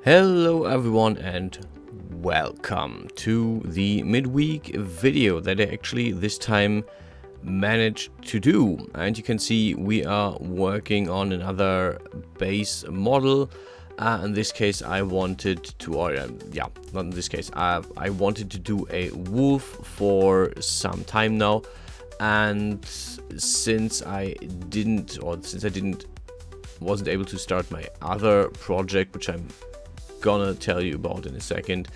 Hello everyone and welcome to the midweek video that I actually this time managed to do. And you can see we are working on another base model. In this case I wanted to, not in this case, I wanted to do a wolf for some time now. And since I wasn't able to start my other project, which I'm gonna tell you about in a second,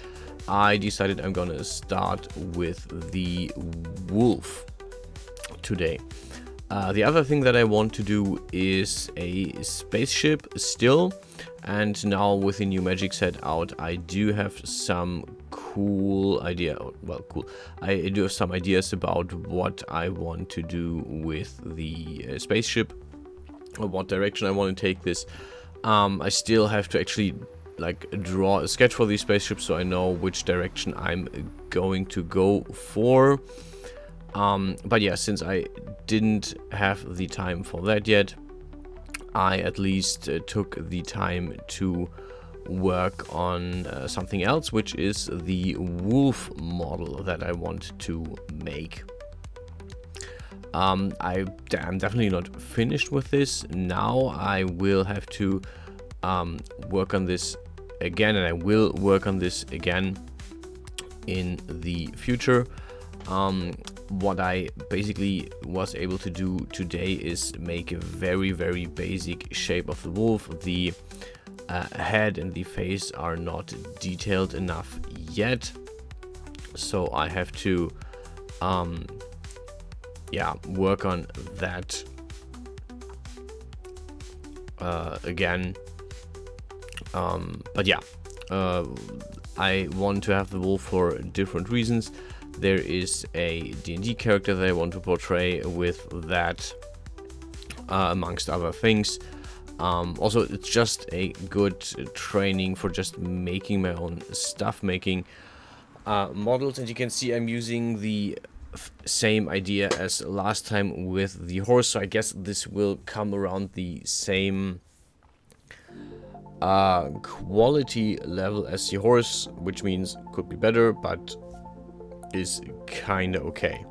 I decided I'm gonna start with the wolf today. The other thing that I want to do is a spaceship still, and now with the new magic set out I do have some I do have some ideas about what I want to do with the spaceship, or what direction I want to take this. I still have to actually draw a sketch for these spaceships so I know which direction I'm going to go for. But yeah, since I didn't have the time for that yet, I at least took the time to work on something else, which is the wolf model that I want to make. I'm definitely not finished with this now. I will have to work on this again, and I will work on this again in the future. What I basically was able to do today is make a very basic shape of the wolf. The head and the face are not detailed enough yet, so I have to work on that again. But yeah, I want to have the wolf for different reasons. There is a D&D character that I want to portray with that, amongst other things. Also, it's just a good training for just making my own stuff, making models. And you can see I'm using the same idea as last time with the horse, so I guess this will come around the same quality level as the horse, which means could be better, but is kind of okay.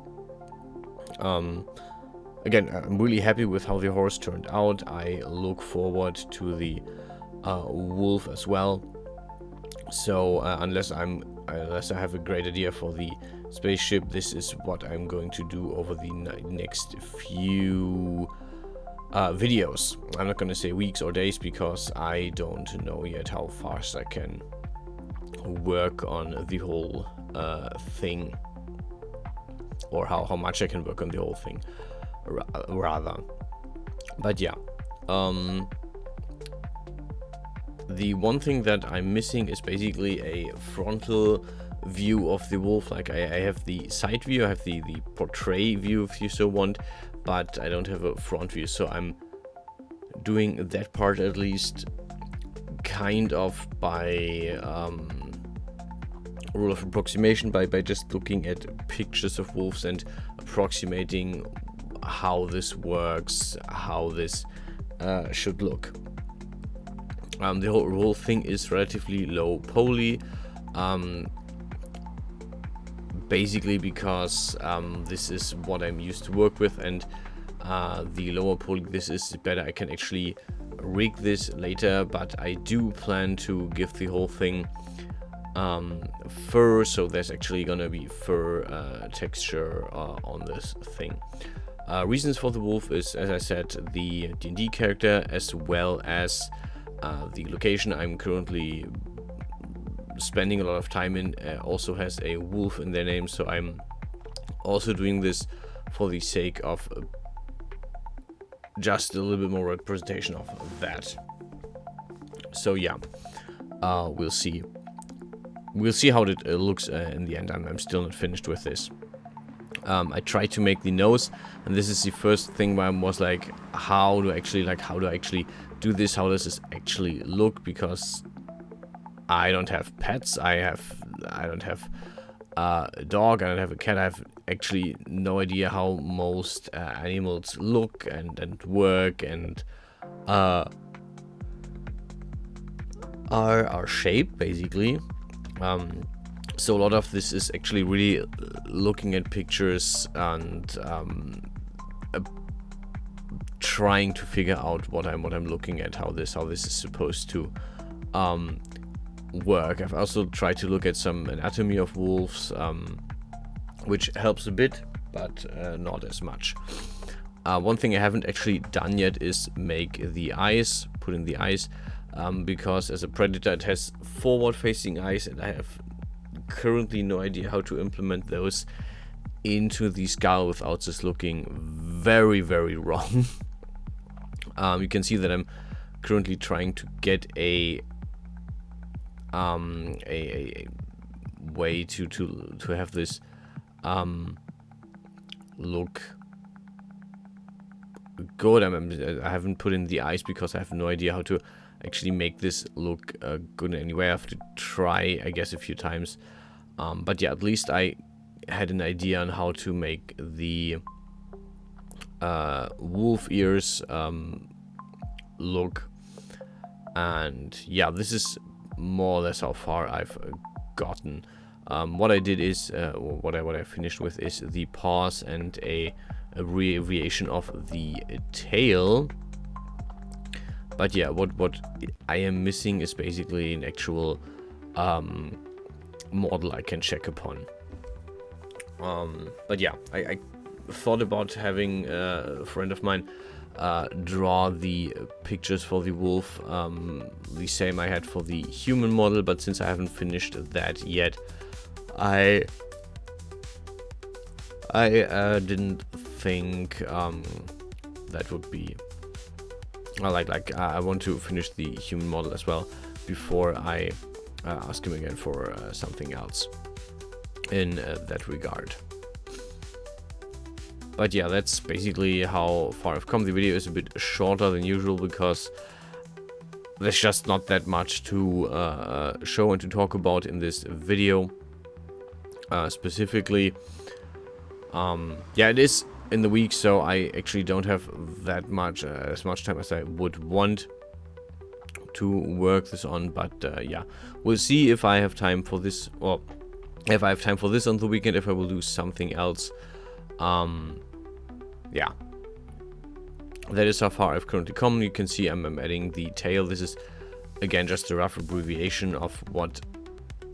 Again, I'm really happy with how the horse turned out. I look forward to the wolf as well. So unless I have a great idea for the spaceship, this is what I'm going to do over the next few videos. I'm not going to say weeks or days, because I don't know yet how fast I can work on the whole thing, or how much I can work on the whole thing rather. But yeah, the one thing that I'm missing is basically a frontal view of the wolf. Like I have the side view, I have the portray view if you so want, but I don't have a front view, so I'm doing that part at least kind of by rule of approximation, by just looking at pictures of wolves and approximating how this works, how this should look. The whole thing is relatively low poly, basically because this is what I'm used to work with, and the lower poly this is better. I can actually rig this later, but I do plan to give the whole thing fur, so there's actually gonna be fur texture on this thing. Reasons for the wolf is, as I said, the D&D character, as well as the location I'm currently spending a lot of time in also has a wolf in their name, so I'm also doing this for the sake of just a little bit more representation of that. So yeah, we'll see how it looks in the end. I'm still not finished with this. I tried to make the nose, and this is the first thing where I was like, how do I actually do this? How does this actually look? Because I don't have pets. I don't have a dog. I don't have a cat. I have actually no idea how most animals look and work, and our shape, basically. So a lot of this is actually really looking at pictures and trying to figure out what I'm looking at, how this is supposed to work. I've also tried to look at some anatomy of wolves, which helps a bit, but not as much. One thing I haven't actually done yet is make the eyes, put in the eyes, because as a predator it has forward-facing eyes, and I have currently no idea how to implement those into the skull without this looking very, very wrong. You can see that I'm currently trying to get a way to have this look good. I haven't put in the eyes because I have no idea how to actually make this look good in any way. I have to try, I guess, a few times. But yeah, at least I had an idea on how to make the wolf ears look. And yeah, this is more or less how far I've gotten. What I did is, what I finished with is the paws and a variation of the tail. But yeah, what I am missing is basically an actual model I can check upon. But yeah, I thought about having a friend of mine draw the pictures for the wolf, the same I had for the human model, but since I haven't finished that yet, I didn't think that would be I want to finish the human model as well before I ask him again for something else in that regard. But yeah, that's basically how far I've come. The video is a bit shorter than usual because there's just not that much to show and to talk about in this video specifically. Yeah, it is in the week, so I actually don't have that much as much time as I would want to work this on. But yeah, we'll see if I have time for this, or if I have time for this on the weekend, if I will do something else. Yeah, that is how far I've currently come. You can see I'm adding the tail. This is again just a rough abbreviation of what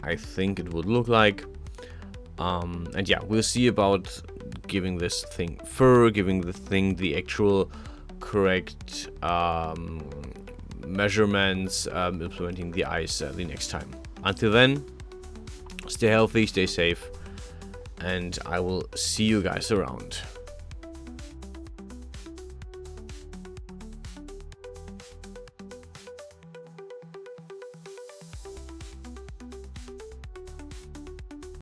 I think it would look like. And yeah, we'll see about giving this thing fur, giving the thing the actual correct measurements, implementing the eyes the next time. Until then, stay healthy, stay safe, and I will see you guys around.